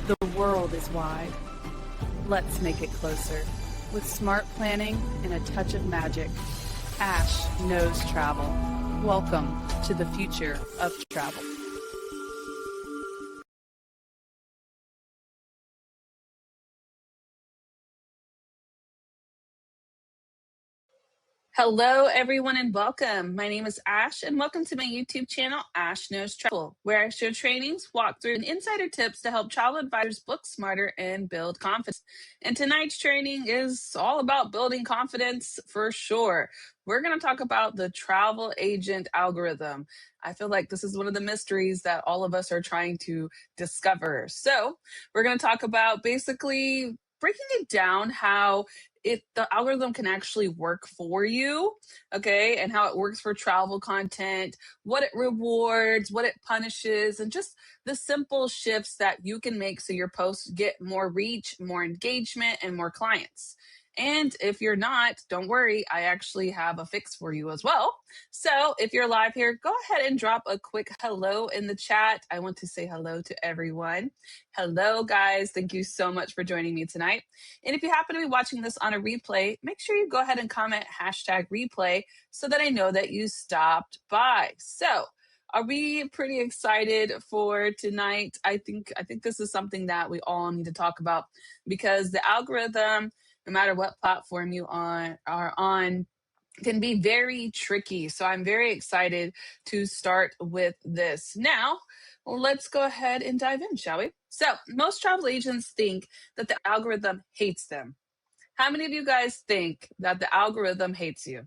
The world is wide. Let's make it closer. With smart planning and a touch of magic, Ash knows travel. Welcome to the future of travel. Hello, everyone, and welcome. My name is Ash, and welcome to my YouTube channel, Ash Knows Travel, where I share trainings, walkthroughs, and insider tips to help travel advisors book smarter and build confidence. And tonight's training is all about building confidence for sure. We're going to talk about the travel agent algorithm. I feel like this is one of the mysteries that all of us are trying to discover. So, we're going to talk about basically breaking it down how the algorithm can actually work for you, okay, and how it works for travel content, what it rewards, what it punishes, and just the simple shifts that you can make so your posts get more reach, more engagement, and more clients. And if you're not, don't worry, I actually have a fix for you as well. So if you're live here, go ahead and drop a quick hello in the chat. I want to say hello to everyone. Hello, guys. Thank you so much for joining me tonight. And if you happen to be watching this on a replay, make sure you go ahead and comment #replay so that I know that you stopped by. So, are we pretty excited for tonight? I think this is something that we all need to talk about because the algorithm, no matter what platform you are on, can be very tricky. So I'm very excited to start with this. Now, let's go ahead and dive in, shall we? So most travel agents think that the algorithm hates them. How many of you guys think that the algorithm hates you?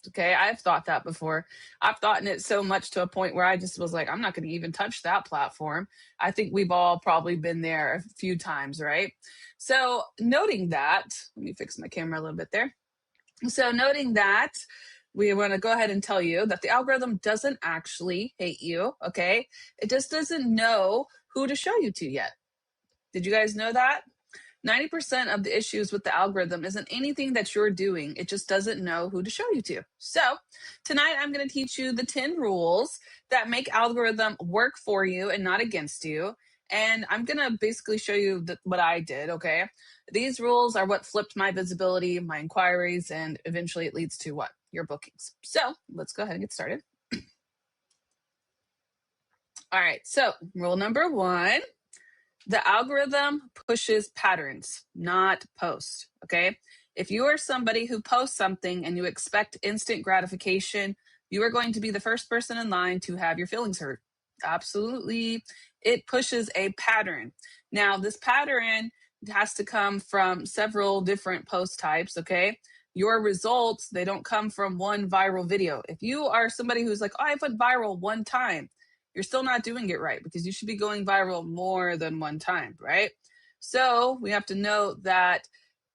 Okay, I've thought that before. I've thought it so much to a point where I just was like, I'm not going to even touch that platform. I think we've all probably been there a few times, right? So noting that, let me fix my camera a little bit there. So noting that, we want to go ahead and tell you that the algorithm doesn't actually hate you, okay? It just doesn't know who to show you to yet. Did you guys know that? 90% of the issues with the algorithm isn't anything that you're doing. It just doesn't know who to show you to. So tonight I'm going to teach you the 10 rules that make algorithm work for you and not against you. And I'm going to basically show you what I did, okay? These rules are what flipped my visibility, my inquiries, and eventually it leads to what? Your bookings. So let's go ahead and get started. All right, so rule number 1. The algorithm pushes patterns, not posts, okay? If you are somebody who posts something and you expect instant gratification, you are going to be the first person in line to have your feelings hurt. Absolutely. It pushes a pattern. Now, this pattern has to come from several different post types, okay? Your results, they don't come from one viral video. If you are somebody who's like, oh, I went viral one time, you're still not doing it right because you should be going viral more than one time, right? So we have to know that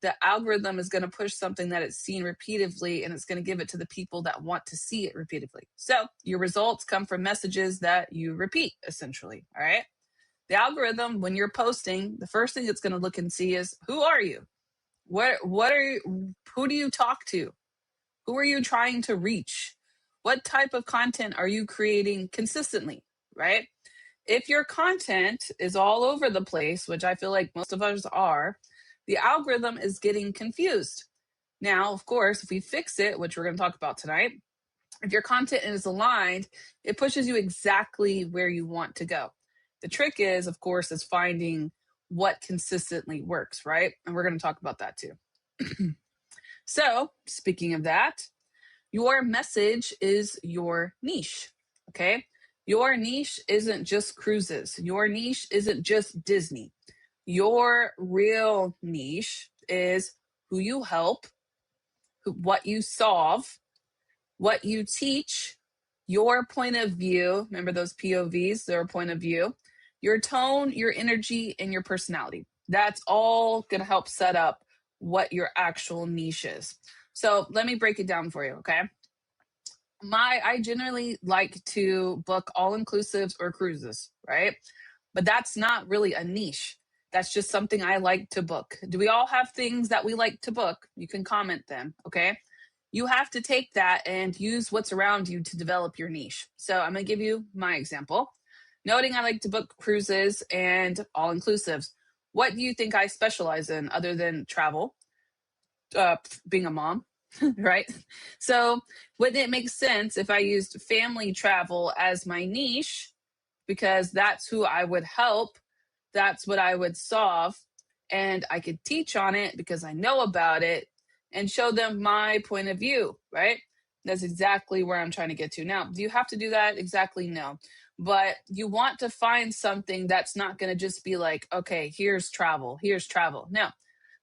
the algorithm is going to push something that it's seen repeatedly and it's going to give it to the people that want to see it repeatedly. So your results come from messages that you repeat, essentially, all right? The algorithm, when you're posting, the first thing it's going to look and see is, who are you? What are you, who do you talk to? Who are you trying to reach? What type of content are you creating consistently, right? If your content is all over the place, which I feel like most of us are, the algorithm is getting confused. Now, of course, if we fix it, which we're going to talk about tonight, if your content is aligned, it pushes you exactly where you want to go. The trick is, of course, is finding what consistently works, right? And we're going to talk about that too. So, speaking of that, your message is your niche, okay? Your niche isn't just cruises. Your niche isn't just Disney. Your real niche is who you help, what you solve, what you teach, your point of view. Remember those POVs, their point of view, your tone, your energy, and your personality. That's all going to help set up what your actual niche is. So let me break it down for you, okay? I generally like to book all-inclusives or cruises, right? But that's not really a niche. That's just something I like to book. Do we all have things that we like to book? You can comment them, okay? You have to take that and use what's around you to develop your niche. So I'm going to give you my example. Noting I like to book cruises and all-inclusives. What do you think I specialize in other than travel, being a mom, right? So wouldn't it make sense if I used family travel as my niche, because that's who I would help, that's what I would solve, and I could teach on it because I know about it and show them my point of view, right? That's exactly where I'm trying to get to. Now, do you have to do that? Exactly, no. But you want to find something that's not going to just be like, okay, here's travel, here's travel. No,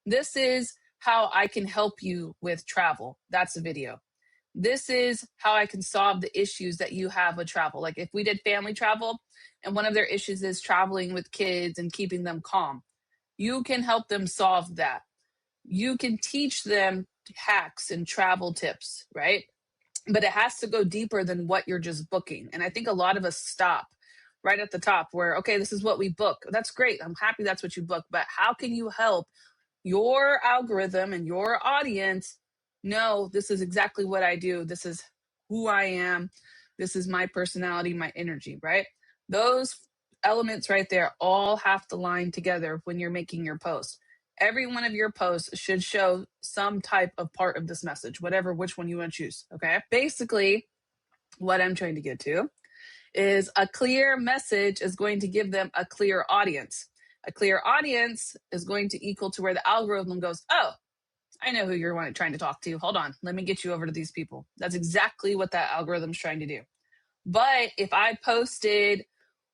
this is how I can help you with travel. That's a video. This is how I can solve the issues that you have with travel. Like if we did family travel and one of their issues is traveling with kids and keeping them calm, you can help them solve that. You can teach them hacks and travel tips, right? But it has to go deeper than what you're just booking. And I think a lot of us stop right at the top where, okay, this is what we book. That's great. I'm happy that's what you book. But how can you help your algorithm and your audience know this is exactly what I do? This is who I am. This is my personality, my energy, right? Those elements right there all have to line together when you're making your post. Every one of your posts should show some type of part of this message, which one you want to choose. Okay. Basically, what I'm trying to get to is a clear message is going to give them a clear audience. A clear audience is going to equal to where the algorithm goes, oh, I know who you're trying to talk to. Hold on. Let me get you over to these people. That's exactly what that algorithm's trying to do. But if I posted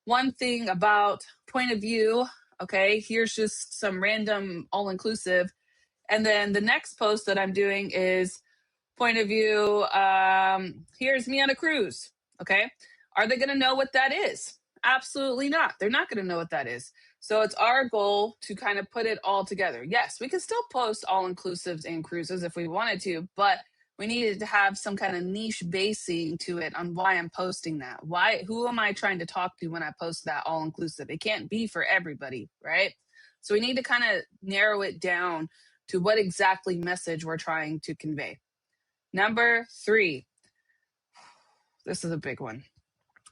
one thing about point of view, okay, here's just some random all inclusive. And then the next post that I'm doing is point of view, here's me on a cruise. Okay. Are they going to know what that is? Absolutely not. They're not going to know what that is. So it's our goal to kind of put it all together. Yes, we can still post all inclusives and cruises if we wanted to, but we needed to have some kind of niche basing to it on why I'm posting that. Who am I trying to talk to when I post that all inclusive? It can't be for everybody, right? So we need to kind of narrow it down to what exactly message we're trying to convey. Number 3, this is a big one.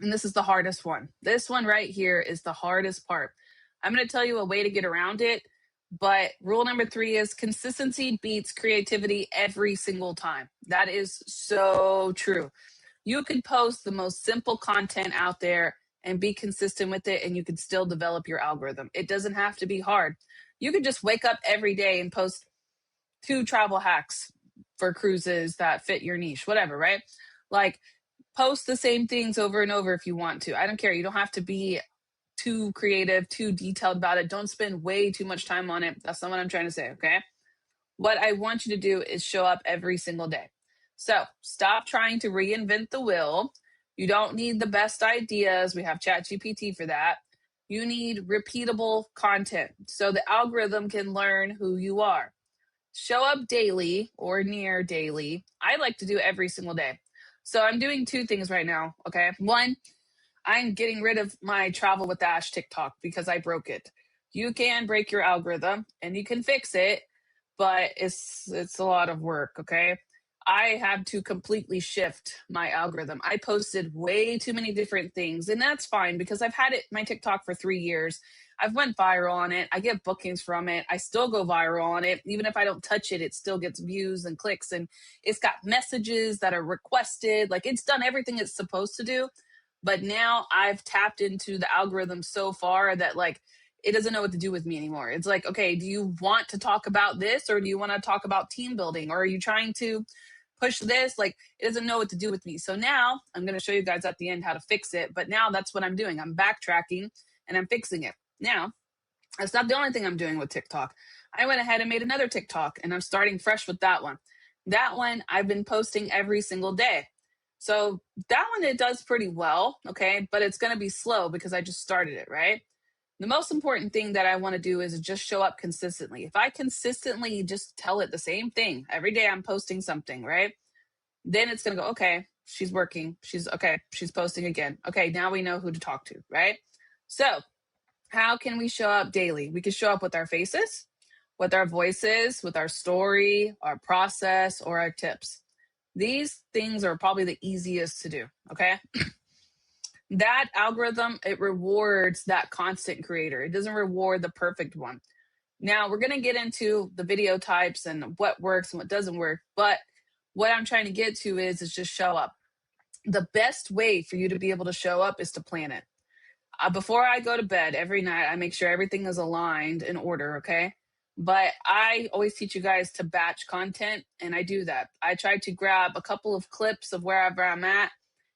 And this is the hardest one. This one right here is the hardest part. I'm going to tell you a way to get around it. But rule number 3 is consistency beats creativity every single time. That is so true. You could post the most simple content out there and be consistent with it, and you could still develop your algorithm. It doesn't have to be hard. You could just wake up every day and post 2 travel hacks for cruises that fit your niche, whatever, right? Like post the same things over and over if you want to. I don't care. You don't have to be too creative, too detailed about it. Don't spend way too much time on it. That's not what I'm trying to say, okay? What I want you to do is show up every single day. So stop trying to reinvent the wheel. You don't need the best ideas. We have ChatGPT for that. You need repeatable content so the algorithm can learn who you are. Show up daily or near daily. I like to do every single day. So I'm doing 2 things right now, okay? One, I'm getting rid of my travel with Ash TikTok because I broke it. You can break your algorithm and you can fix it, but it's a lot of work, okay? I had to completely shift my algorithm. I posted way too many different things, and that's fine because I've had it my TikTok for 3 years. I've went viral on it. I get bookings from it. I still go viral on it. Even if I don't touch it, it still gets views and clicks, and it's got messages that are requested. Like it's done everything it's supposed to do. But now I've tapped into the algorithm so far that like it doesn't know what to do with me anymore. It's like, okay, do you want to talk about this or do you want to talk about team building or are you trying to push this? Like it doesn't know what to do with me. So now I'm going to show you guys at the end how to fix it. But now that's what I'm doing. I'm backtracking and I'm fixing it. Now, that's not the only thing I'm doing with TikTok. I went ahead and made another TikTok and I'm starting fresh with that one. That one I've been posting every single day. So that one, it does pretty well, okay? But it's going to be slow because I just started it, right? The most important thing that I want to do is just show up consistently. If I consistently just tell it the same thing every day, I'm posting something, right? Then it's going to go, okay, she's working. She's posting again. Okay, now we know who to talk to, right? So how can we show up daily? We can show up with our faces, with our voices, with our story, our process, or our tips. These things are probably the easiest to do, okay? That algorithm, it rewards that constant creator. It doesn't reward the perfect one. Now we're going to get into the video types and what works and what doesn't work. But what I'm trying to get to is just show up. The best way for you to be able to show up is to plan it. Before I go to bed every night, I make sure everything is aligned in order, okay? But I always teach you guys to batch content, and I do that. I try to grab a couple of clips of wherever I'm at,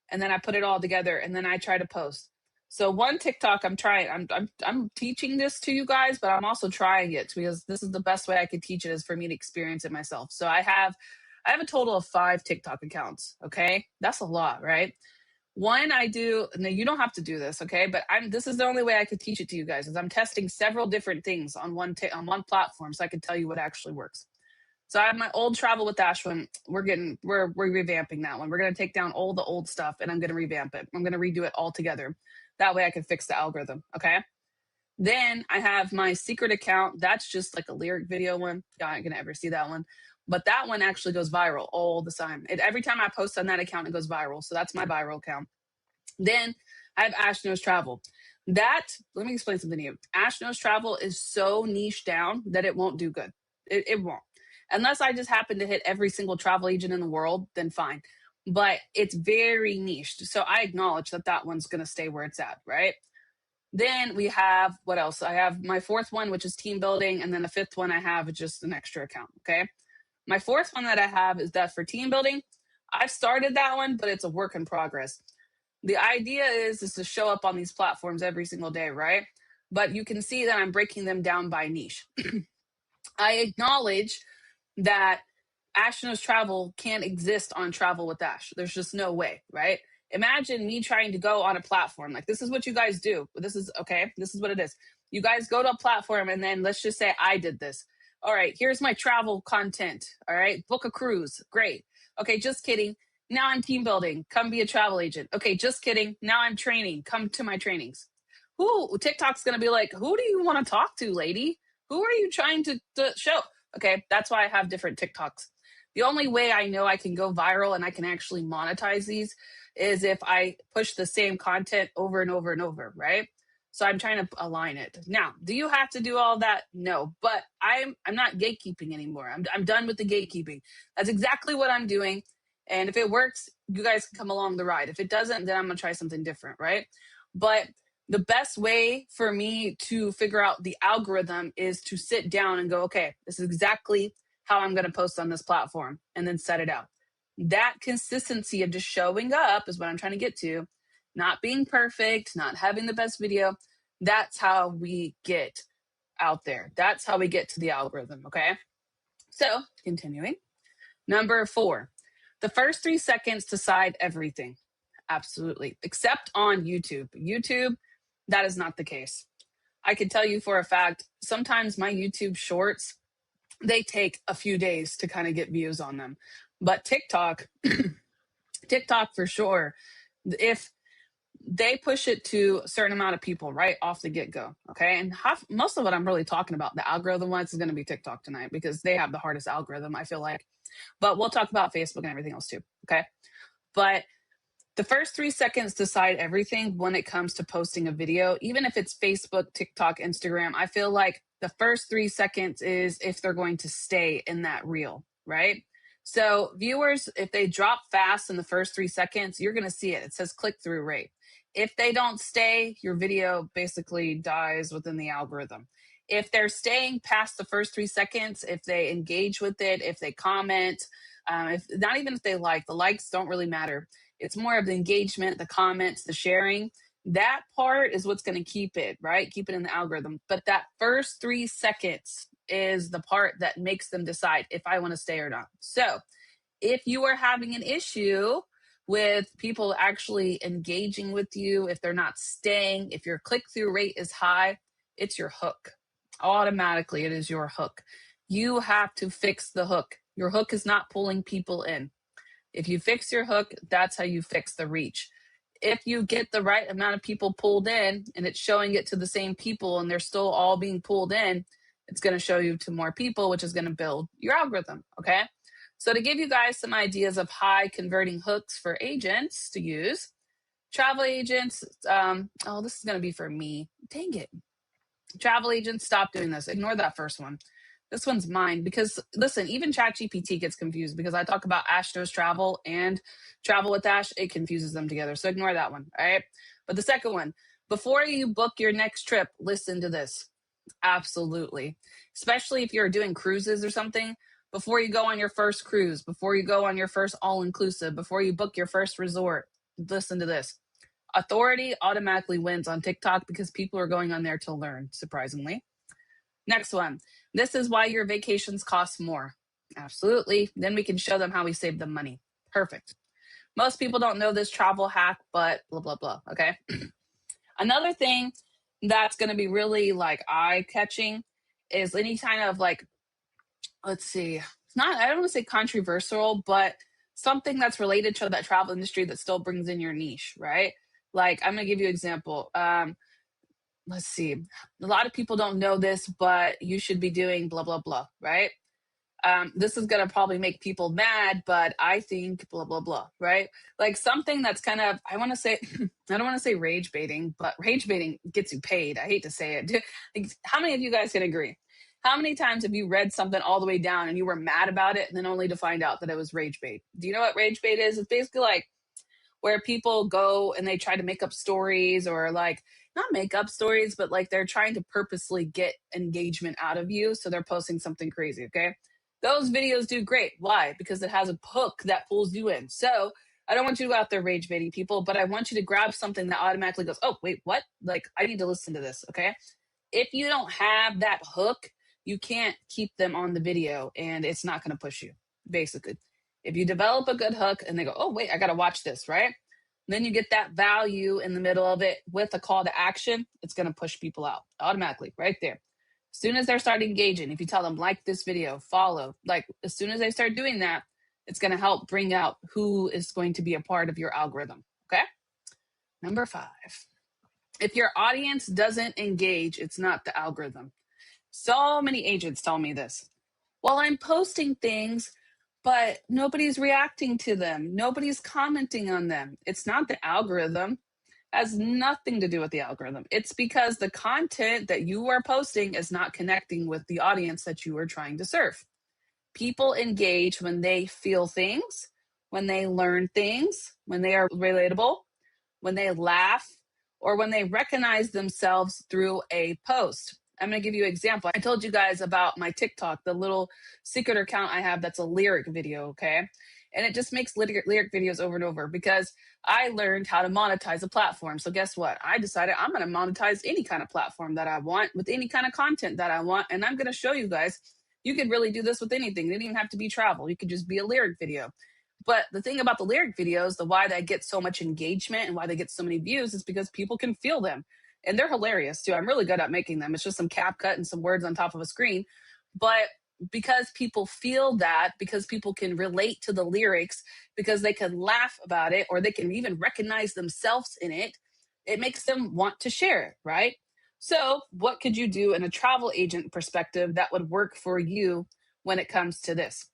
and then I put it all together, and then I try to post. So one TikTok I'm trying, I'm teaching this to you guys, but I'm also trying it because this is the best way I could teach it is for me to experience it myself. So I have a total of 5 TikTok accounts, okay? That's a lot, right? One I do, no, you don't have to do this, okay? But this is the only way I could teach it to you guys is I'm testing several different things on on one platform so I can tell you what actually works. So I have my old travel with Ash one. We're revamping that one. We're gonna take down all the old stuff and I'm gonna revamp it. I'm gonna redo it all together. That way I can fix the algorithm, okay? Then I have my secret account. That's just like a lyric video one. Y'all aren't gonna ever see that one. But that one actually goes viral all the time. Every time I post on that account, it goes viral. So that's my viral account. Then I have Ash Knows Travel. Let me explain something to you. Ash Knows Travel is so niche down that it won't do good. It won't. Unless I just happen to hit every single travel agent in the world, then fine. But it's very niche. So I acknowledge that one's going to stay where it's at, right? Then we have what else? I have my 4th one, which is team building. And then the 5th one I have is just an extra account. Okay. My 4th one that I have is that for team building. I've started that one, but it's a work in progress. The idea is to show up on these platforms every single day, right? But you can see that I'm breaking them down by niche. I acknowledge that Ash Knows Travel can't exist on Travel with Ash. There's just no way, right? Imagine me trying to go on a platform. Like, this is what you guys do. This is okay. This is what it is. You guys go to a platform and then let's just say I did this. All right, here's my travel content. All right, book a cruise. Great. Okay, just kidding. Now I'm team building. Come be a travel agent. Okay, just kidding. Now I'm training. Come to my trainings. TikTok's going to be like, who do you want to talk to, lady? Who are you trying to show? Okay, that's why I have different TikToks. The only way I know I can go viral and I can actually monetize these is if I push the same content over and over and over, right? So I'm trying to align it. Now, do you have to do all that? No, but I'm not gatekeeping anymore. I'm done with the gatekeeping. That's exactly what I'm doing. And if it works, you guys can come along the ride. If it doesn't, then I'm gonna try something different, right? But the best way for me to figure out the algorithm is to sit down and go, okay, this is exactly how I'm going to post on this platform and then set it out. That consistency of just showing up is what I'm trying to get to, not being perfect, not having the best video. That's how we get out there. That's how we get to the algorithm. Okay. So continuing. Number 4, the first 3 seconds decide everything. Absolutely. Except on YouTube. YouTube, that is not the case. I can tell you for a fact, sometimes my YouTube shorts, they take a few days to kind of get views on them. But TikTok, TikTok for sure, if they push it to a certain amount of people right off the get-go, okay? And most of what I'm really talking about, the algorithm ones, is going to be TikTok tonight because they have the hardest algorithm, I feel like. But we'll talk about Facebook and everything else too, okay? But the first 3 seconds decide everything when it comes to posting a video, even if it's Facebook, TikTok, Instagram. I feel like the first 3 seconds is if they're going to stay in that reel, right? So viewers, if they drop fast in the first 3 seconds, you're going to see it. It says click through rate. If they don't stay, your video basically dies within the algorithm. If they're staying past the first 3 seconds, if they engage with it, if they comment, if not even if they like, the likes don't really matter. It's more of the engagement, the comments, the sharing. That part is what's going to keep it, right? Keep it in the algorithm. But that first 3 seconds is the part that makes them decide if I want to stay or not. So if you are having an issue with people actually engaging with you, if they're not staying, if your click through rate is high, it's your hook. Automatically, it is your hook. You have to fix the hook. Your hook is not pulling people in. If you fix your hook, that's how you fix the reach. If you get the right amount of people pulled in and it's showing it to the same people and they're still all being pulled in, it's going to show you to more people, which is going to build your algorithm. Okay. So to give you guys some ideas of high converting hooks for agents to use, Travel agents, oh, this is going to be for me. Dang it. Travel agents, stop doing this. Ignore that first one. This one's mine because listen, even ChatGPT gets confused because I talk about Ash Knows Travel and Travel with Ash. It confuses them together. So ignore that one. All right. But the second one, before you book your next trip, listen to this. Absolutely. Especially if you're doing cruises or something. Before you go on your first cruise, before you go on your first all inclusive, before you book your first resort, listen to this. Authority automatically wins on TikTok because people are going on there to learn, surprisingly. Next one. This is why your vacations cost more. Absolutely. Then we can show them how we save them money. Perfect. Most people don't know this travel hack, but blah, blah, blah. Okay. Another thing that's going to be really like eye catching is any kind of like, let's see, it's not, I don't want to say controversial, but something that's related to that travel industry that still brings in your niche, right? Like, I'm going to give you an example. Let's see. A lot of people don't know this, but you should be doing blah, blah, blah, right? This is going to probably make people mad, but I think blah, blah, blah, right? Like something that's kind of, I want to say, I don't want to say rage baiting, but rage baiting gets you paid. I hate to say it. Like, how many of you guys can agree? How many times have you read something all the way down and you were mad about it and then only to find out that it was rage bait? Do you know what rage bait is? It's basically like where people go and they try to make up stories or like not make up stories, but like they're trying to purposely get engagement out of you. So they're posting something crazy. Okay. Those videos do great. Why? Because it has a hook that pulls you in. So I don't want you to go out there rage baiting people, but I want you to grab something that automatically goes, oh, wait, what? Like, I need to listen to this. Okay. If you don't have that hook, you can't keep them on the video and it's not going to push you, basically. If you develop a good hook and they go, oh, wait, I got to watch this, right? Then you get that value in the middle of it with a call to action, it's going to push people out automatically right there. As soon as they're starting engaging, if you tell them, like this video, follow, like as soon as they start doing that, it's going to help bring out who is going to be a part of your algorithm. Okay. Number 5. If your audience doesn't engage, it's not the algorithm. So many agents tell me this. Well, I'm posting things, but nobody's reacting to them. Nobody's commenting on them. It's not the algorithm. It has nothing to do with the algorithm. It's because the content that you are posting is not connecting with the audience that you are trying to serve. People engage when they feel things, when they learn things, when they are relatable, when they laugh, or when they recognize themselves through a post. I'm going to give you an example. I told you guys about my TikTok, the little secret account I have that's a lyric video, okay? And it just makes lyric videos over and over because I learned how to monetize a platform. So guess what? I decided I'm going to monetize any kind of platform that I want with any kind of content that I want. And I'm going to show you guys, you could really do this with anything. It didn't even have to be travel. You could just be a lyric video. But the thing about the lyric videos, the why they get so much engagement and why they get so many views is because people can feel them. And they're hilarious too. I'm really good at making them. It's just some cap cut and some words on top of a screen. But because people feel that, because people can relate to the lyrics, because they can laugh about it, or they can even recognize themselves in it, it makes them want to share it, right? So what could you do in a travel agent perspective that would work for you when it comes to this?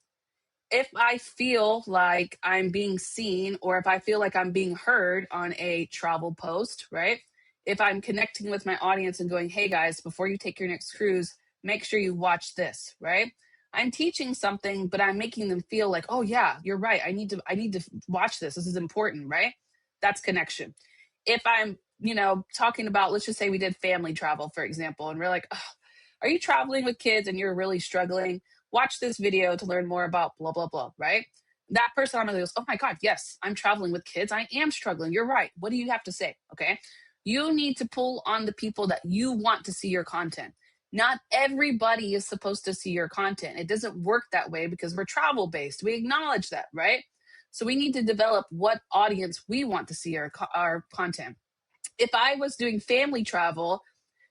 If I feel like I'm being seen or if I feel like I'm being heard on a travel post, right? If I'm connecting with my audience and going, hey guys, before you take your next cruise, make sure you watch this, right? I'm teaching something, but I'm making them feel like, oh yeah, you're right. I need to watch this. This is important, right? That's connection. If I'm, talking about, let's just say we did family travel, for example, and we're like, oh, are you traveling with kids and you're really struggling? Watch this video to learn more about blah, blah, blah, right? That person automatically goes, oh my God, yes, I'm traveling with kids. I am struggling. You're right. What do you have to say? Okay. You need to pull on the people that you want to see your content. Not everybody is supposed to see your content. It doesn't work that way because we're travel based. We acknowledge that, right? So we need to develop what audience we want to see our content. If I was doing family travel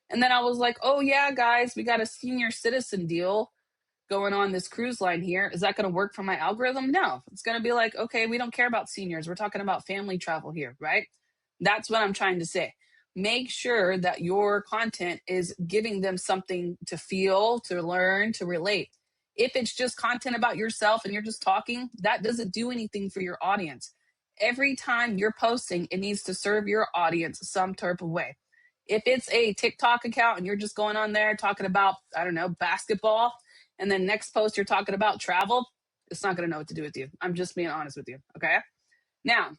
and then I was like, oh yeah, guys, we got a senior citizen deal going on this cruise line here. Is that going to work for my algorithm? No. It's going to be like, okay, we don't care about seniors. We're talking about family travel here, right? That's what I'm trying to say. Make sure that your content is giving them something to feel, to learn, to relate. If it's just content about yourself and you're just talking, that doesn't do anything for your audience. Every time you're posting, it needs to serve your audience some type of way. If it's a TikTok account and you're just going on there talking about, I don't know, basketball, and then next post you're talking about travel, it's not going to know what to do with you. I'm just being honest with you. Okay. Now,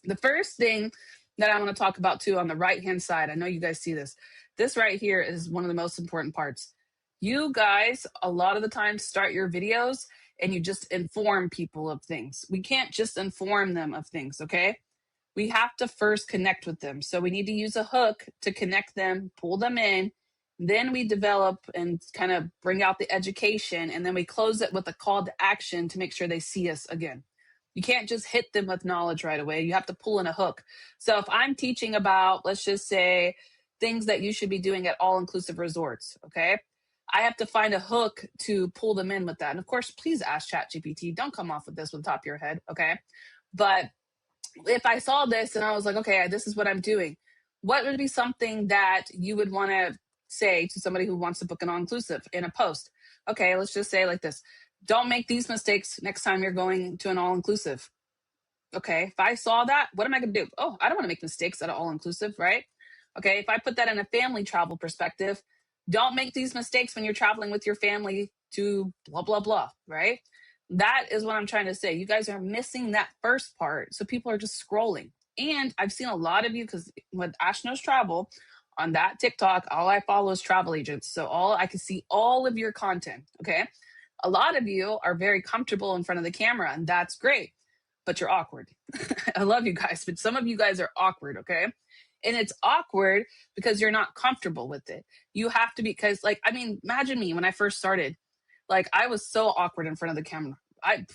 the first thing that I want to talk about too on the right hand side, I know you guys see this. This right here is one of the most important parts. You guys, a lot of the time, start your videos and you just inform people of things. We can't just inform them of things, okay? We have to first connect with them. So we need to use a hook to connect them, pull them in. Then we develop and kind of bring out the education. And then we close it with a call to action to make sure they see us again. You can't just hit them with knowledge right away. You have to pull in a hook. So if I'm teaching about, let's just say, things that you should be doing at all inclusive resorts, okay? I have to find a hook to pull them in with that. And of course, please ask ChatGPT. Don't come off with this with the top of your head, okay? But if I saw this and I was like, okay, this is what I'm doing, what would be something that you would want to say to somebody who wants to book an all-inclusive in a post? Okay, let's just say like this. Don't make these mistakes next time you're going to an all-inclusive. Okay, if I saw that, what am I going to do? Oh, I don't want to make mistakes at an all-inclusive, right? Okay, if I put that in a family travel perspective, don't make these mistakes when you're traveling with your family to blah, blah, blah, right? That is what I'm trying to say. You guys are missing that first part. So people are just scrolling. And I've seen a lot of you, because with Ash Knows Travel on that TikTok, all I follow is travel agents. So I can see all of your content. Okay. A lot of you are very comfortable in front of the camera, and that's great, but you're awkward. I love you guys, but some of you guys are awkward. Okay. And it's awkward because you're not comfortable with it. You have to be, because imagine me when I first started. Like, I was so awkward in front of the camera. I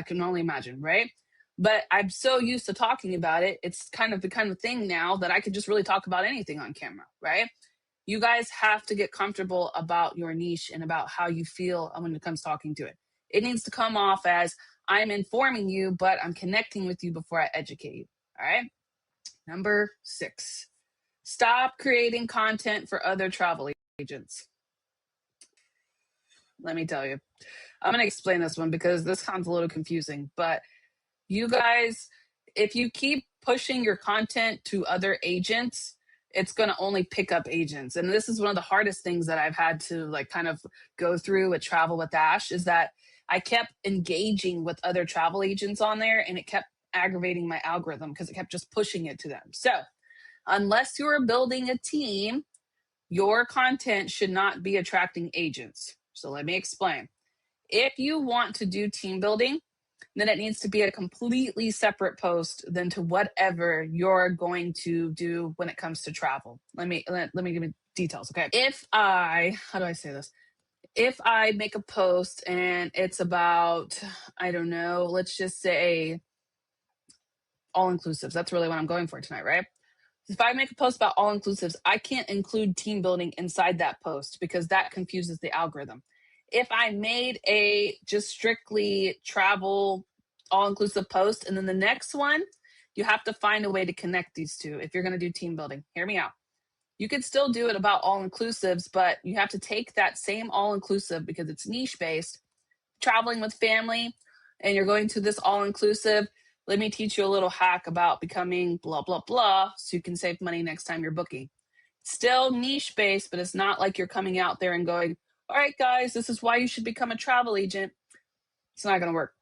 can only imagine, right? But I'm so used to talking about it. It's kind of the kind of thing now that I could just really talk about anything on camera, right? You guys have to get comfortable about your niche and about how you feel when it comes talking to it. It needs to come off as, I'm informing you, but I'm connecting with you before I educate you. All right. Number 6, stop creating content for other travel agents. Let me tell you. I'm going to explain this one because this sounds a little confusing, but you guys, if you keep pushing your content to other agents, it's going to only pick up agents. And this is one of the hardest things that I've had to kind of go through with Travel with Ash, is that I kept engaging with other travel agents on there, and it kept aggravating my algorithm because it kept just pushing it to them. So unless you're building a team, your content should not be attracting agents. So let me explain. If you want to do team building, then it needs to be a completely separate post than to whatever you're going to do when it comes to travel. Let me give you details, okay? How do I say this? If I make a post and it's about, I don't know, let's just say all inclusives. That's really what I'm going for tonight, right? If I make a post about all inclusives, I can't include team building inside that post because that confuses the algorithm. If I made a just strictly travel all inclusive post, and then the next one, you have to find a way to connect these two if you're going to do team building. Hear me out. You could still do it about all inclusives, but you have to take that same all inclusive, because it's niche based, traveling with family, and you're going to this all inclusive. Let me teach you a little hack about becoming blah, blah, blah, so you can save money next time you're booking. Still niche based, but it's not like you're coming out there and going, all right, guys, this is why you should become a travel agent. It's not going to work.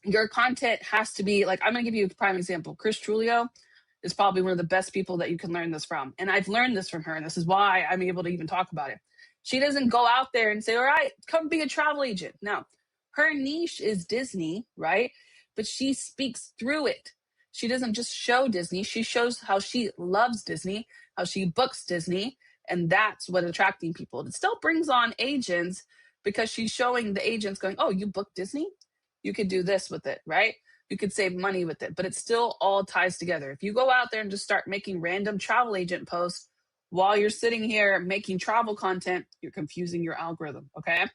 Your content has to be I'm going to give you a prime example. Chris Trulio is probably one of the best people that you can learn this from. And I've learned this from her, and this is why I'm able to even talk about it. She doesn't go out there and say, all right, come be a travel agent. No, her niche is Disney, right? But she speaks through it. She doesn't just show Disney. She shows how she loves Disney, how she books Disney. And that's what attracting people. It still brings on agents because she's showing the agents going, oh, you book Disney? You could do this with it, right? You could save money with it, but it still all ties together. If you go out there and just start making random travel agent posts while you're sitting here making travel content, you're confusing your algorithm, okay?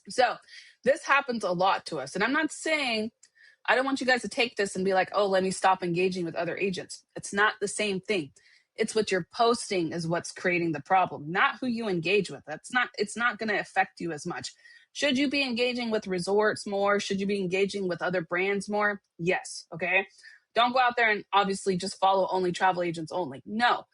So this happens a lot to us. And I'm not saying, I don't want you guys to take this and be like, oh, let me stop engaging with other agents. It's not the same thing. It's what you're posting is what's creating the problem, not who you engage with. It's not going to affect you as much. Should you be engaging with resorts more? Should you be engaging with other brands more? Yes. Okay. Don't go out there and obviously just follow only travel agents only. No.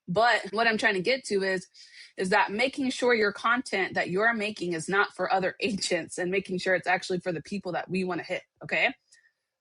But what I'm trying to get to is that making sure your content that you're making is not for other agents and making sure it's actually for the people that we want to hit. Okay.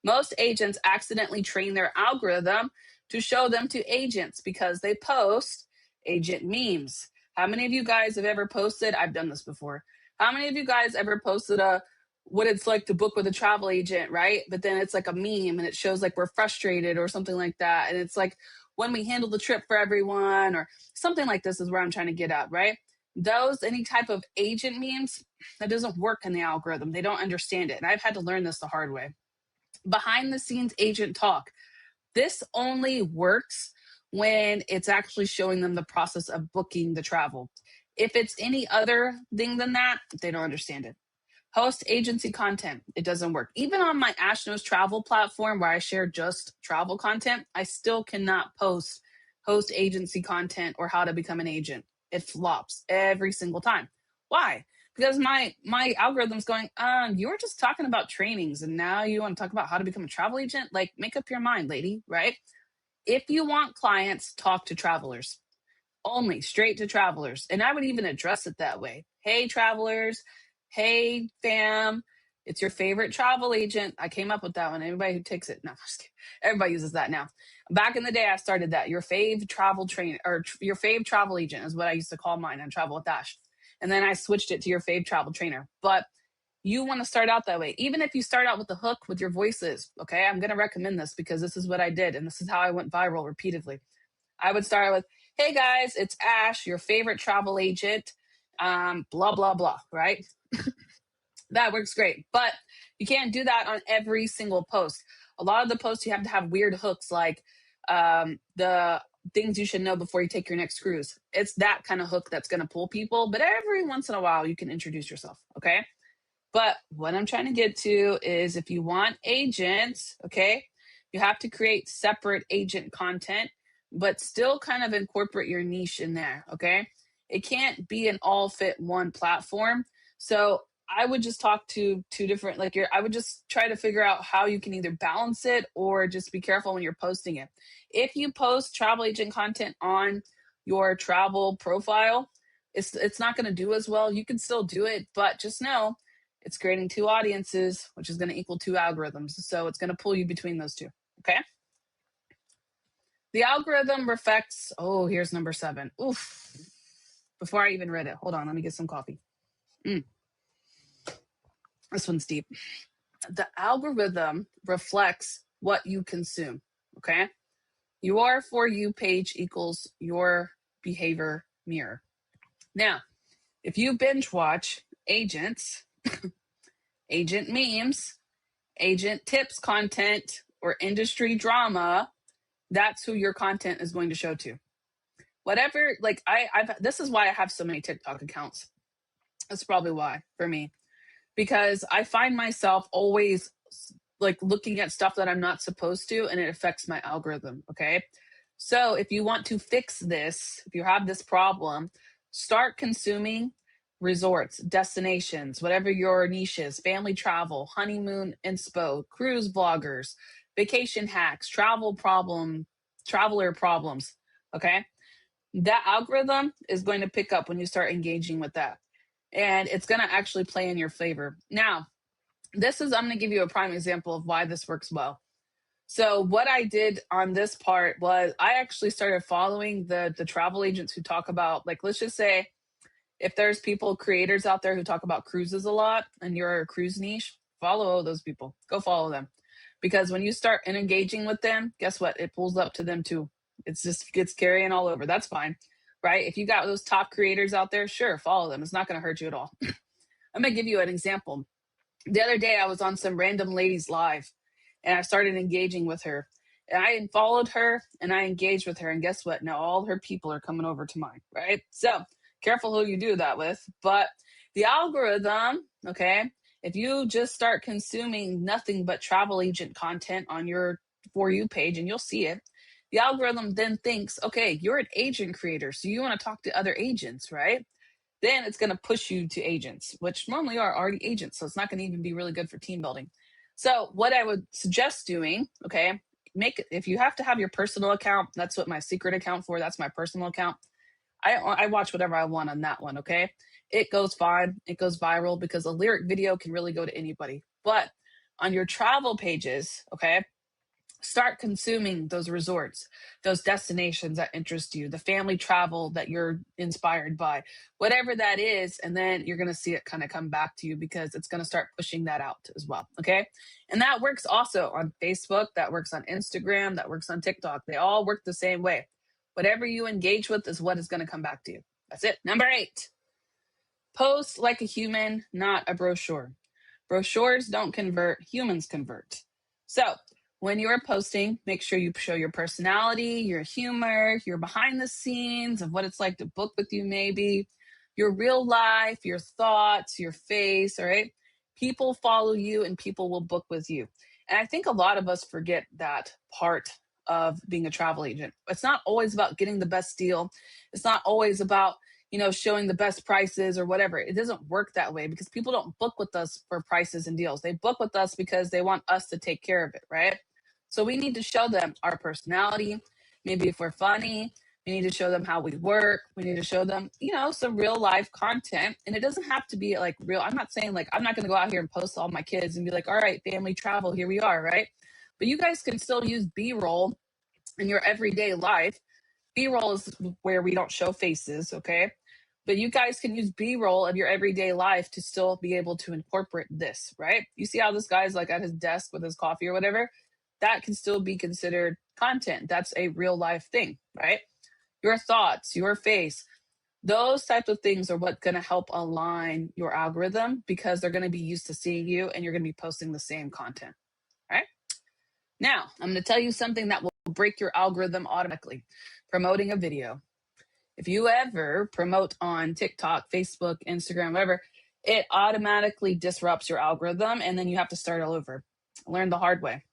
Most agents accidentally train their algorithm to show them to agents because they post agent memes. How many of you guys have ever posted? I've done this before. How many of you guys ever posted a what it's like to book with a travel agent, right? But then it's like a meme and it shows like we're frustrated or something like that. And it's like when we handle the trip for everyone or something like this is where I'm trying to get at, right? Those, any type of agent memes, that doesn't work in the algorithm. They don't understand it. And I've had to learn this the hard way. Behind the scenes agent talk. This only works when it's actually showing them the process of booking the travel. If it's any other thing than that, they don't understand it. Host agency content. It doesn't work. Even on my Ash Knows Travel platform where I share just travel content, I still cannot post host agency content or how to become an agent. It flops every single time. Why? Because my algorithm's going, you were just talking about trainings and now you want to talk about how to become a travel agent? Like, make up your mind, lady, right? If you want clients, talk to travelers. Only straight to travelers. And I would even address it that way. Hey, travelers. Hey, fam. It's your favorite travel agent. I came up with that one. Anybody who takes it, no, just kidding. Everybody uses that now. Back in the day, I started that. Your fave travel train or your fave travel agent is what I used to call mine on Travel with Dash. And then I switched it to your fave travel trainer. But you want to start out that way. Even if you start out with the hook with your voices, okay? I'm going to recommend this because this is what I did. And this is how I went viral repeatedly. I would start with, hey guys, it's Ash, your favorite travel agent, blah, blah, blah, right? That works great. But you can't do that on every single post. A lot of the posts, you have to have weird hooks like the things you should know before you take your next cruise. It's that kind of hook that's going to pull people. But every once in a while, you can introduce yourself, okay? But what I'm trying to get to is if you want agents, okay, you have to create separate agent content, but still kind of incorporate your niche in there, okay? It can't be an all fit one platform. So I would just talk to two different, like I would just try to figure out how you can either balance it or just be careful when you're posting it. If you post travel agent content on your travel profile, it's not going to do as well. You can still do it, but just know it's creating two audiences, which is going to equal two algorithms. So it's going to pull you between those two. Okay. The algorithm reflects, oh, here's number 7. Oof. Before I even read it, hold on, let me get some coffee. This one's deep. The algorithm reflects what you consume. Okay. Your For You page equals your behavior mirror. Now, if you binge watch agents, agent memes, agent tips content, or industry drama, that's who your content is going to show to. Whatever, like I've this is why I have so many TikTok accounts. That's probably why for me. Because I find myself always like looking at stuff that I'm not supposed to, and it affects my algorithm. Okay. So if you want to fix this, if you have this problem, start consuming resorts, destinations, whatever your niche is, family travel, honeymoon inspo, cruise bloggers, vacation hacks, traveler problems. Okay. That algorithm is going to pick up when you start engaging with that. And it's going to actually play in your favor. Now, I'm going to give you a prime example of why this works well. So what I did on this part was I actually started following the travel agents who talk about, like, let's just say if there's creators out there who talk about cruises a lot and you're a cruise niche, follow those people. Go follow them. Because when you start engaging with them, guess what? It pulls up to them too. It's just gets carrying all over. That's fine, right? If you got those top creators out there, sure, follow them. It's not going to hurt you at all. I'm going to give you an example. The other day I was on some random lady's live and I started engaging with her. And I followed her and I engaged with her. And guess what? Now all her people are coming over to mine, right? So careful who you do that with. But the algorithm, okay, if you just start consuming nothing but travel agent content on your For You page, and you'll see it, the algorithm then thinks, okay, you're an agent creator, so you want to talk to other agents, right? then it's going to push you to agents, which normally are already agents. So it's not going to even be really good for team building. So what I would suggest doing, okay, if you have to have your personal account, that's what my secret account for. That's my personal account. I watch whatever I want on that one, okay? It goes fine. It goes viral because a lyric video can really go to anybody. But on your travel pages, okay, start consuming those resorts, those destinations that interest you, the family travel that you're inspired by, whatever that is. And then you're going to see it kind of come back to you because it's going to start pushing that out as well. Okay. And that works also on Facebook, that works on Instagram, that works on TikTok. They all work the same way. Whatever you engage with is what is going to come back to you. That's it. Number 8, post like a human, not a brochure. Brochures don't convert, humans convert. So when you're posting, make sure you show your personality, your humor, your behind the scenes of what it's like to book with you, maybe your real life, your thoughts, your face, all right? People follow you and people will book with you. And I think a lot of us forget that part of being a travel agent. It's not always about getting the best deal. It's not always about showing the best prices or whatever. It doesn't work that way because people don't book with us for prices and deals. They book with us because they want us to take care of it, right? So we need to show them our personality. Maybe if we're funny, we need to show them how we work. We need to show them, some real life content. And it doesn't have to be like real. I'm not saying I'm not going to go out here and post all my kids and be like, all right, family travel, here we are, right? But you guys can still use B-roll in your everyday life. B-roll is where we don't show faces, okay? But you guys can use B-roll of your everyday life to still be able to incorporate this, right? You see how this guy's like at his desk with his coffee or whatever? That can still be considered content. That's a real life thing, right? Your thoughts, your face, those types of things are what's going to help align your algorithm because they're going to be used to seeing you and you're going to be posting the same content, right? Now, I'm going to tell you something that will break your algorithm automatically. Promoting a video. If you ever promote on TikTok, Facebook, Instagram, whatever, it automatically disrupts your algorithm and then you have to start all over. Learn the hard way.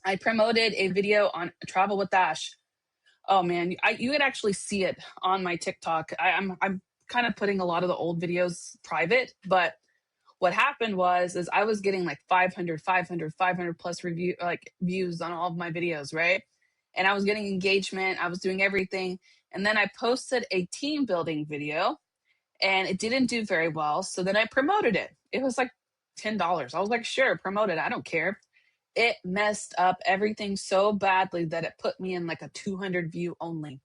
I promoted a video on Travel with Ash. Oh man, you could actually see it on my TikTok. I'm kind of putting a lot of the old videos private, but what happened is I was getting like 500 plus views on all of my videos, right? And I was getting engagement, I was doing everything. And then I posted a team building video and it didn't do very well. So then I promoted it. It was like $10. I was like, sure, promote it. I don't care. It messed up everything so badly that it put me in like a 200 view only.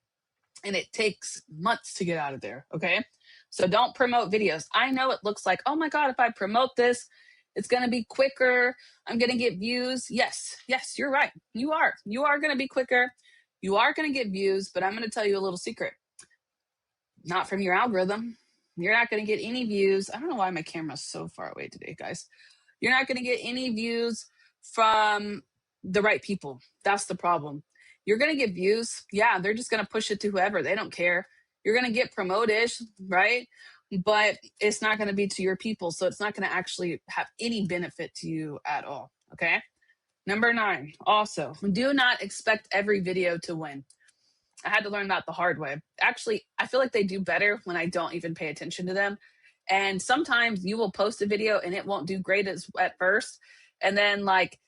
And it takes months to get out of there. Okay. So don't promote videos. I know it looks like, oh my God, if I promote this, it's going to be quicker. I'm going to get views. Yes, you're right. You are going to be quicker. You are going to get views, but I'm going to tell you a little secret. Not from your algorithm. You're not going to get any views. I don't know why my camera's so far away today, guys. You're not going to get any views from the right people. That's the problem. You're going to get views. Yeah, they're just going to push it to whoever. They don't care. You're going to get promoted, right? But it's not going to be to your people. So it's not going to actually have any benefit to you at all. Okay. Number 9, also, do not expect every video to win. I had to learn that the hard way. Actually, I feel like they do better when I don't even pay attention to them. And sometimes you will post a video and it won't do great at first. And then like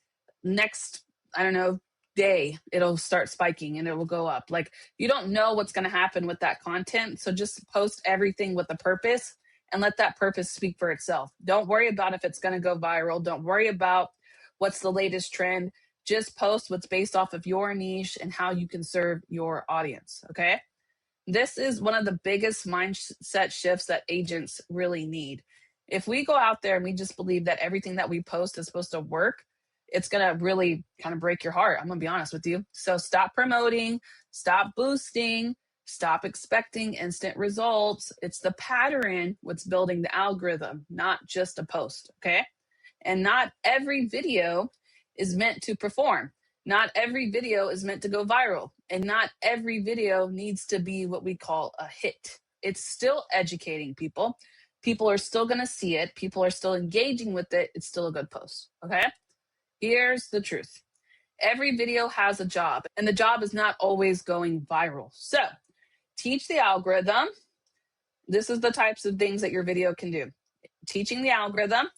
next, I don't know, day, it'll start spiking and it will go up. Like you don't know what's going to happen with that content. So just post everything with a purpose and let that purpose speak for itself. Don't worry about if it's going to go viral. Don't worry about what's the latest trend. Just post what's based off of your niche and how you can serve your audience. Okay. This is one of the biggest mindset shifts that agents really need. If we go out there and we just believe that everything that we post is supposed to work, it's going to really kind of break your heart. I'm going to be honest with you. So stop promoting, stop boosting, stop expecting instant results. It's the pattern what's building the algorithm, not just a post. Okay. And not every video is meant to perform. Not every video is meant to go viral. And not every video needs to be what we call a hit. It's still educating people. People are still going to see it. People are still engaging with it. It's still a good post. Okay? Here's the truth. Every video has a job, and the job is not always going viral. So teach the algorithm This is the types of things that your video can do. Teaching the algorithm,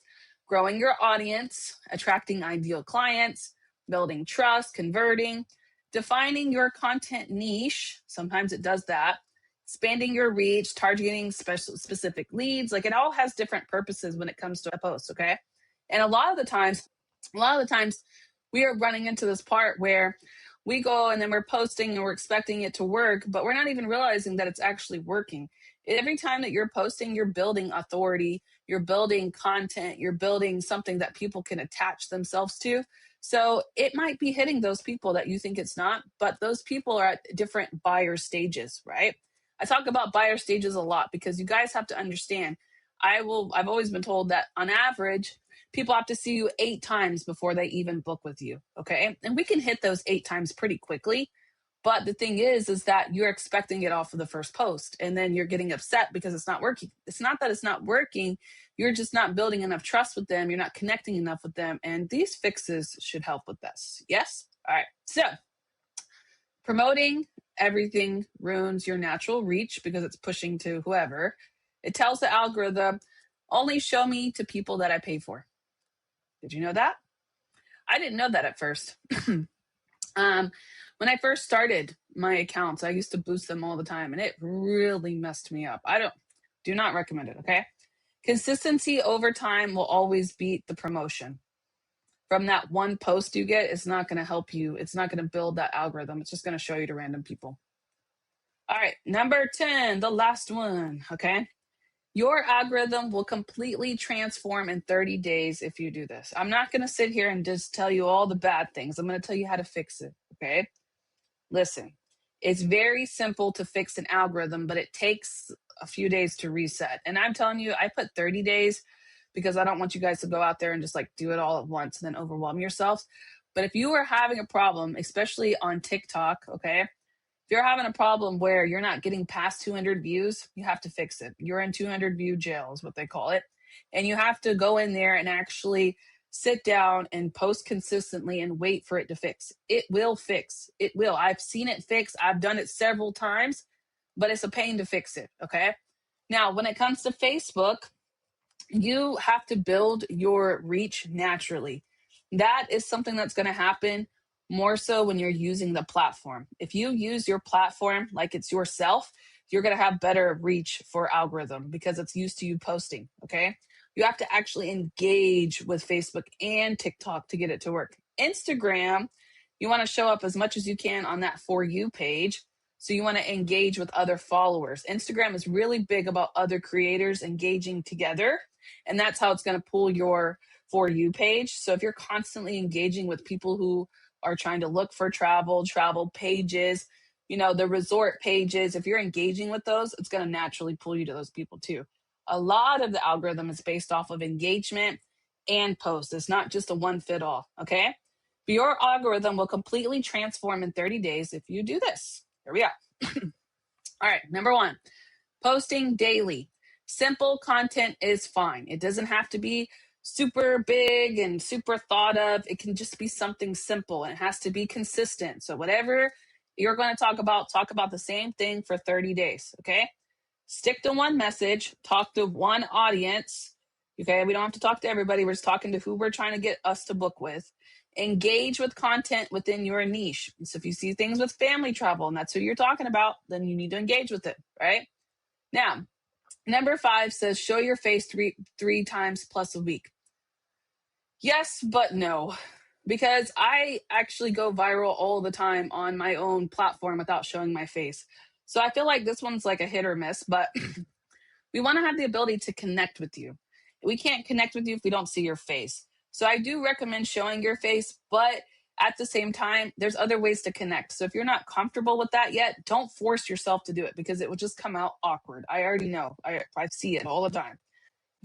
growing your audience, attracting ideal clients, building trust, converting, defining your content niche. Sometimes it does that. Expanding your reach, targeting specific leads. Like, it all has different purposes when it comes to a post, okay? And a lot of the times we are running into this part where we go and then we're posting and we're expecting it to work, but we're not even realizing that it's actually working. Every time that you're posting, you're building authority, you're building content, you're building something that people can attach themselves to. So it might be hitting those people that you think it's not, but those people are at different buyer stages, right? I talk about buyer stages a lot because you guys have to understand. I've always been told that on average, people have to see you 8 times before they even book with you, okay? And we can hit those 8 times pretty quickly. But the thing is that you're expecting it off of the first post and then you're getting upset because it's not working. It's not that it's not working. You're just not building enough trust with them. You're not connecting enough with them. And these fixes should help with this. Yes? All right. So promoting everything ruins your natural reach because it's pushing to whoever. It tells the algorithm, only show me to people that I pay for. Did you know that? I didn't know that at first. When I first started my accounts, I used to boost them all the time, and it really messed me up. Do not recommend it, okay? Consistency over time will always beat the promotion. From that one post you get, it's not going to help you. It's not going to build that algorithm. It's just going to show you to random people. All right, number 10, the last one, okay? Your algorithm will completely transform in 30 days if you do this. I'm not going to sit here and just tell you all the bad things. I'm going to tell you how to fix it, okay? Listen, it's very simple to fix an algorithm, but it takes a few days to reset. And I'm telling you, I put 30 days because I don't want you guys to go out there and just like do it all at once and then overwhelm yourselves. But if you are having a problem, especially on TikTok, okay, if you're having a problem where you're not getting past 200 views, you have to fix it. You're in 200 view jail is what they call it. And you have to go in there and actually sit down and post consistently and wait for it to fix. It will fix. It will. I've seen it fix. I've done it several times, but it's a pain to fix it, okay? Now, when it comes to Facebook, you have to build your reach naturally. That is something that's going to happen more so when you're using the platform. If you use your platform like it's yourself, you're going to have better reach for algorithm because it's used to you posting, okay? You have to actually engage with Facebook and TikTok to get it to work. Instagram, you want to show up as much as you can on that For You page. So you want to engage with other followers. Instagram is really big about other creators engaging together. And that's how it's going to pull your For You page. So if you're constantly engaging with people who are trying to look for travel pages, the resort pages, if you're engaging with those, it's going to naturally pull you to those people too. A lot of the algorithm is based off of engagement and posts. It's not just a one fit all, okay? But your algorithm will completely transform in 30 days if you do this. Here we are. All right, number 1, posting daily. Simple content is fine. It doesn't have to be super big and super thought of. It can just be something simple, and it has to be consistent. So whatever you're going to talk about the same thing for 30 days, okay? Stick to one message, talk to one audience, okay? We don't have to talk to everybody. We're just talking to who we're trying to get us to book with. Engage with content within your niche. So if you see things with family travel and that's who you're talking about, then you need to engage with it, right? Now, number 5 says show your face three times plus a week. Yes, but no, because I actually go viral all the time on my own platform without showing my face. So I feel like this one's like a hit or miss, but we want to have the ability to connect with you. We can't connect with you if we don't see your face. So I do recommend showing your face, but at the same time, there's other ways to connect. So if you're not comfortable with that yet, don't force yourself to do it because it will just come out awkward. I already know. I see it all the time.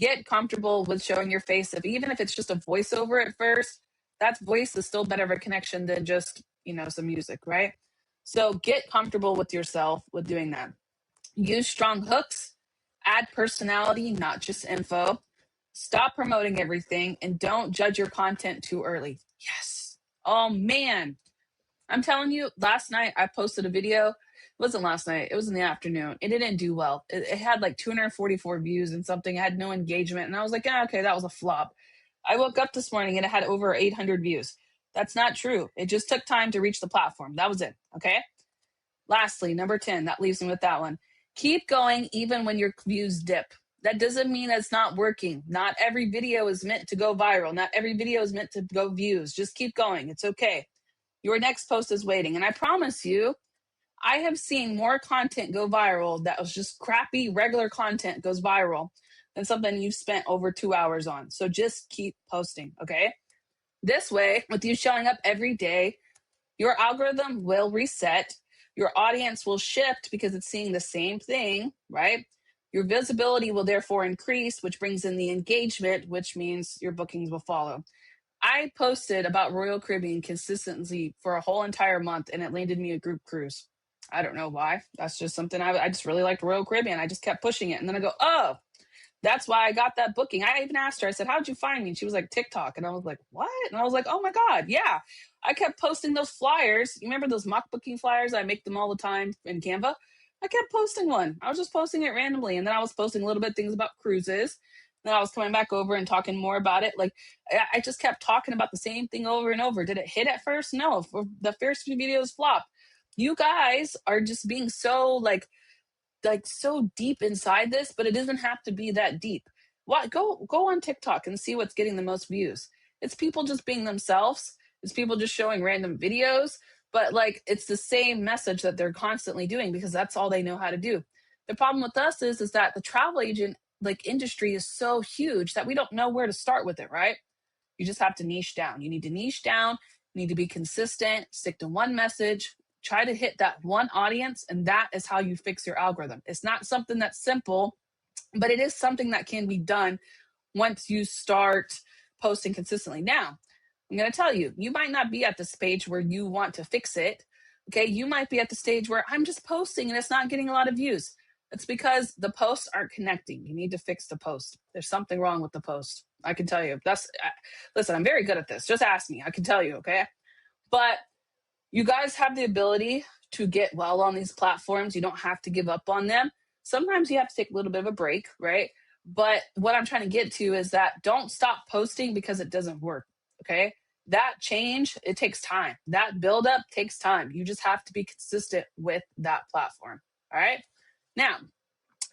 Get comfortable with showing your face. Even if it's just a voiceover at first, that voice is still better of a connection than just, some music, right? So get comfortable with yourself with doing that. Use strong hooks, add personality, not just info. Stop promoting everything and don't judge your content too early. Yes. Oh man. I'm telling you, last night I posted a video wasn't last night. It was in the afternoon. It didn't do well. It had like 244 views and something. It had no engagement. And I was like, yeah, okay, that was a flop. I woke up this morning and it had over 800 views. That's not true. It just took time to reach the platform. That was it. Okay. Lastly, number 10, that leaves me with that one. Keep going even when your views dip. That doesn't mean it's not working. Not every video is meant to go viral. Not every video is meant to go views. Just keep going. It's okay. Your next post is waiting. And I promise you, I have seen more content go viral that was just crappy, regular content goes viral than something you've spent over 2 hours on. So just keep posting, okay? This way, with you showing up every day, your algorithm will reset. Your audience will shift because it's seeing the same thing, right? Your visibility will therefore increase, which brings in the engagement, which means your bookings will follow. I posted about Royal Caribbean consistently for a whole entire month, and it landed me a group cruise. I don't know why. That's just something I just really liked Royal Caribbean. I just kept pushing it. And then I go, oh, that's why I got that booking. I even asked her, I said, how'd you find me? And she was like, TikTok. And I was like, what? And I was like, oh my God, yeah. I kept posting those flyers. You remember those mock booking flyers? I make them all the time in Canva. I kept posting one. I was just posting it randomly. And then I was posting a little bit things about cruises. Then I was coming back over and talking more about it. Like I just kept talking about the same thing over and over. Did it hit at first? No. The first few videos flopped. You guys are just being so like so deep inside this, but it doesn't have to be that deep. What go on TikTok and see what's getting the most views. It's people just being themselves. It's people just showing random videos, but like it's the same message that they're constantly doing because that's all they know how to do. The problem with us is that the travel agent like industry is so huge that we don't know where to start with it, right? You just have to niche down. You need to niche down, you need to be consistent, stick to one message, try to hit that one audience, and that is how you fix your algorithm. It's not something that's simple, but it is something that can be done once you start posting consistently. Now, I'm going to tell you, you might not be at this page where you want to fix it. Okay, you might be at the stage where I'm just posting and it's not getting a lot of views. It's because the posts aren't connecting. You need to fix the post. There's something wrong with the post. I can tell you. Listen, I'm very good at this. Just ask me. I can tell you, okay? But you guys have the ability to get well on these platforms. You don't have to give up on them. Sometimes you have to take a little bit of a break, right? But what I'm trying to get to is that don't stop posting because it doesn't work, okay? That change, it takes time. That buildup takes time. You just have to be consistent with that platform, all right? Now,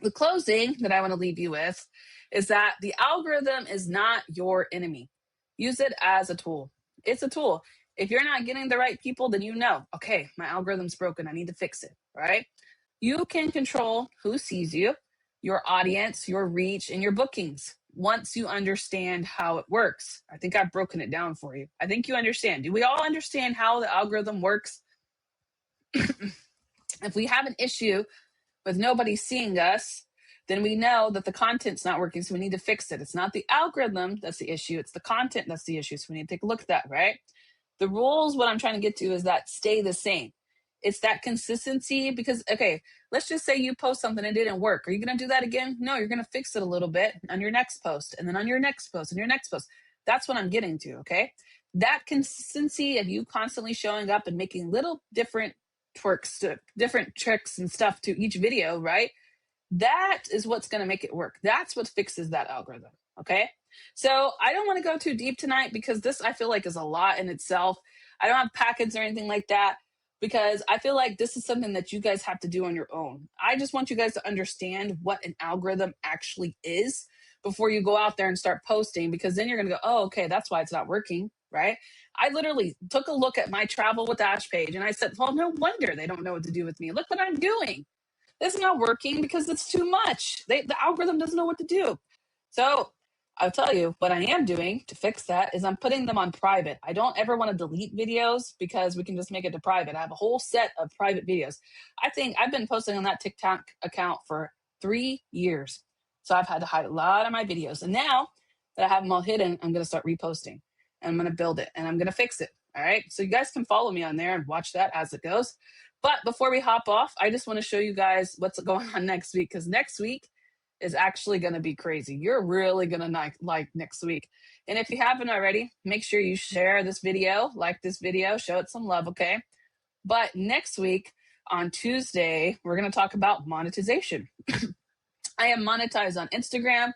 the closing that I want to leave you with is that the algorithm is not your enemy. Use it as a tool. It's a tool. If you're not getting the right people, then you know, okay, my algorithm's broken. I need to fix it, right? You can control who sees you, your audience, your reach, and your bookings once you understand how it works. I think I've broken it down for you. I think you understand. Do we all understand how the algorithm works? If we have an issue with nobody seeing us, then we know that the content's not working, so we need to fix it. It's not the algorithm that's the issue, it's the content that's the issue, so we need to take a look at that, right? The rules, what I'm trying to get to is that stay the same. It's that consistency because, okay, let's just say you post something and it didn't work. Are you going to do that again? No, you're going to fix it a little bit on your next post and then on your next post and your next post. That's what I'm getting to, okay? That consistency of you constantly showing up and making little different different tricks and stuff to each video, right? That is what's going to make it work. That's what fixes that algorithm. Okay. So I don't want to go too deep tonight because this I feel like is a lot in itself. I don't have packets or anything like that because I feel like this is something that you guys have to do on your own. I just want you guys to understand what an algorithm actually is before you go out there and start posting because then you're going to go, oh, okay, that's why it's not working. Right. I literally took a look at my travel with Ash page and I said, well, no wonder they don't know what to do with me. Look what I'm doing. It's not working because it's too much. The algorithm doesn't know what to do. So I'll tell you what I am doing to fix that is I'm putting them on private. I don't ever want to delete videos because we can just make it to private. I have a whole set of private videos. I think I've been posting on that TikTok account for 3 years. So I've had to hide a lot of my videos. And now that I have them all hidden, I'm going to start reposting and I'm going to build it and I'm going to fix it. All right. So you guys can follow me on there and watch that as it goes. But before we hop off, I just want to show you guys what's going on next week because next week is actually going to be crazy. You're really going to like next week. And if you haven't already, make sure you share this video, like this video, show it some love, okay? But next week, On Tuesday, we're going to talk about monetization. I am monetized on Instagram,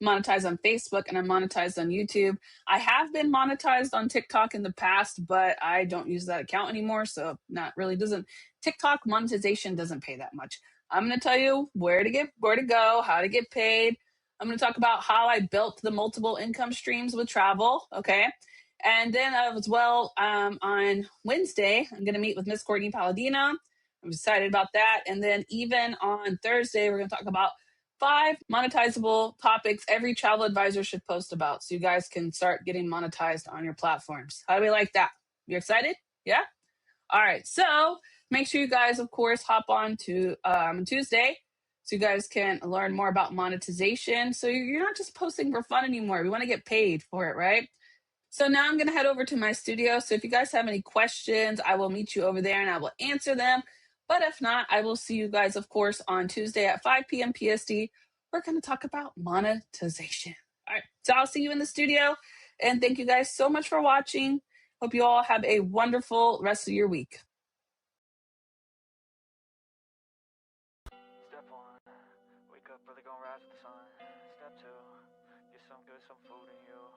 monetized on Facebook, and I'm monetized on YouTube. I have been monetized on TikTok in the past, but I don't use that account anymore. So not really doesn't TikTok monetization doesn't pay that much. I'm going to tell you where to go, how to get paid. I'm going to talk about how I built the multiple income streams with travel. Okay. And then as well, on Wednesday, I'm going to meet with Miss Courtney Palladino. I'm excited about that. And then even on Thursday, we're going to talk about 5 monetizable topics every travel advisor should post about so you guys can start getting monetized on your platforms. How do we like that? You excited? Yeah? All right. So make sure you guys, of course, hop on to Tuesday so you guys can learn more about monetization. So you're not just posting for fun anymore. We want to get paid for it, right? So now I'm going to head over to my studio. So if you guys have any questions, I will meet you over there and I will answer them. But if not, I will see you guys, of course, on Tuesday at 5 p.m. PST. We're going to talk about monetization. All right. So I'll see you in the studio. And thank you guys so much for watching. Hope you all have a wonderful rest of your week. Step 1, wake up early, gonna rise with the sun. Step 2, get some good, some food in you.